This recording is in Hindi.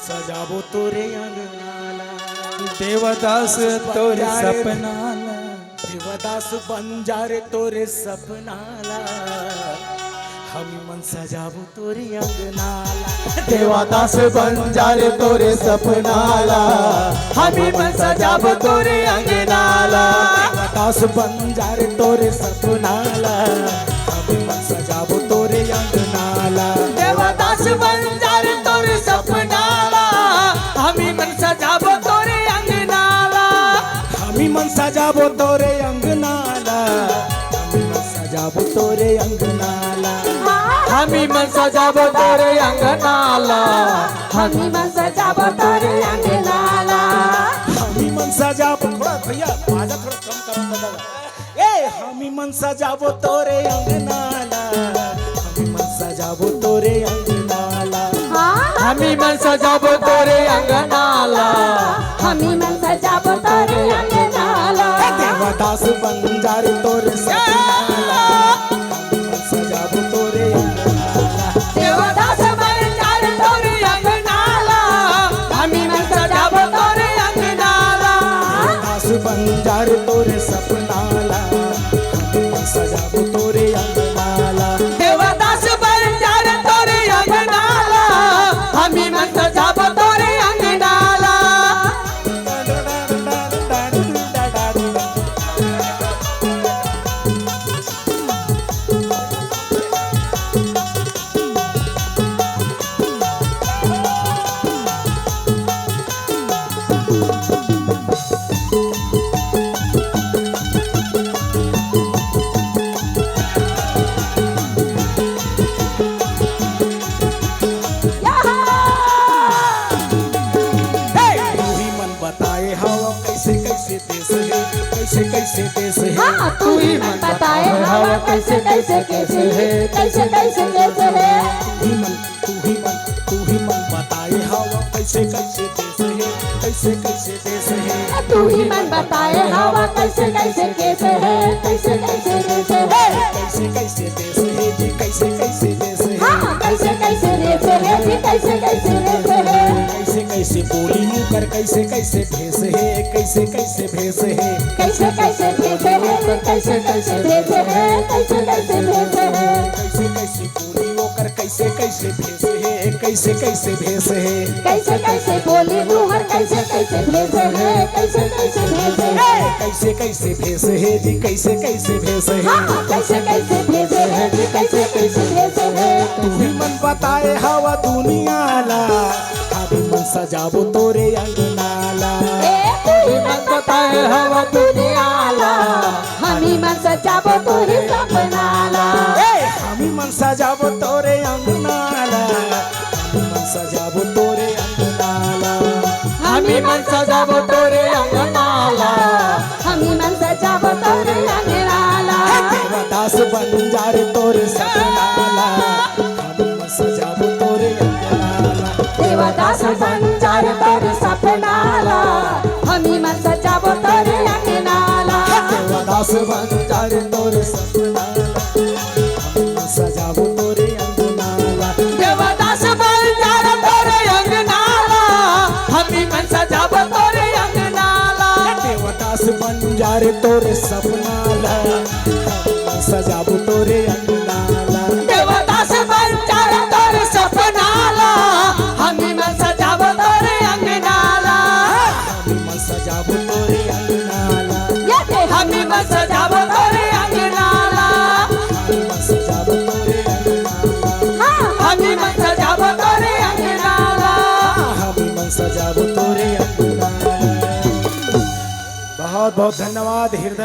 सजाबो तोरे अंगनाला। देवदास तोरे सपनाला, देवदास बंजारे तोरे सपनाला। हम मन सजाबो तोरे अंगनाला। देवदास बंजारे तोरे सपनाला, हम मन सजाबो तोरे अंगनाला। देवदास बंजारे तोरे सपनाला, हम मन सजाबो तोरे अंगनाला। देवदास बंजारे तोरे सपनाला, हम मन सजाबो तोरे अंगनाला। हमी मन सजाबो तोरे अंगनाला, हमी मन सजाबो तोरे अंगनाला। हम मन सजाबो तोरे अंगनाला, हम मन सजाबो तोरे अंगनाला। हमी मन सजाबो, थोड़ा भैया आवाज थोड़ा कम करो दादा। ए हमी मन सजाबो तोरे अंगनाला, हमी मन सजाबो तोरे अंगनाला। हम मन सजाबो तोरे अंगनाला, हम मन सजाबो तोरे अंगनाला। देवदास बंजारे तोरे सपनाला, हमी मन सजाबो तोरे अंगनाला। देवदास बंजारे तोरे अंगनाला, हम मन सजाबो तोरे अंगनाला। देवदास बंजारे तोरे सपनाला, हमी मन सजाबो तोरे अंगनाला। देवदास बंजारे तोरे अंगनाला, हम मन सजाबो तोरे अंगनाला। तू ही मन बताए हवा कैसे कैसे देश है, कैसे कैसे देश है। हाँ, तू ही मन बताए हवा कैसे कैसे कैसे है, कैसे कैसे कैसे है। तू ही मन बताए हवा कैसे कैसे देश है, कैसे कैसे देश है। तू ही मन बताए हवा कैसे कैसे कैसे है, कैसे कैसे कैसे है। कैसे कैसे देश है जी, कैसे कैसे देश है। हाँ, कैसे कैसे कैसे है जी, कैसे कैसे कैसे है। कैसे कैसे बोली मुँह कर, कैसे कैसे भेस है, कैसे कैसे भेस है। कैसे कैसे भेजे है, कैसे कैसे भेजे है, कैसे कैसे भेजे है। कैसे कैसे बोली वो कर, कैसे कैसे भेस है, कैसे कैसे भेस है। कैसे कैसे बोली मुहर, कैसे कैसे भेजे है, कैसे कैसे भेजे है। कैसे कैसे भेस है जी, कैसे कैसे भेस है। हाँ, कैसे कैसे भेजे है जी, कैसे कैसे भेजे है। तू ही मन बताए हवा दुनियाला, अभी मन सजाबो तोरे अंगनाला। तू ही मन बताए हवा दुनियाला, हमी मन सजाबो तोरे सपनाला। हमी मन सजाबो तोरे अंगनाला, हमी मन सजाबो तोरे अंगनाला। हम मन सजाबो तोरे अंगनाला, हमी मन सजाबो तोरे अंगनाला। देवदास बंजारे तोरे सपनाला, हमी मन सजाबो तोरे अंगनाला। देवदास बंजारे तोरे सपनाला, हमी मन सजाबो तोरे अंगनाला। देवदास बंजारे तोरे सपनाला, हमी मन सजाबो तोरे अंगनाला। देवदास बंजारे तोरे अंगनाला, हम मन सजाबो तोरे अंगनाला। देवदास बंजारे तोरे सपनाला, हमी मन सजाबो तोरे अंगनाला। देवदास बंजारे तोरे सपनाला, हम मन सजाबो तोरे अंगनाला। हमी मन सजाबो तोरे अंगनाला, हम मन सजाबो तोरे अंगनाला। हमी मन सजाबो तोरे अंगनाला। हम मन सजाबो तोरे अंगनाला। हमी मन सजाबो तोरे अंगनाला। बहुत बहुत धन्यवाद हृदय।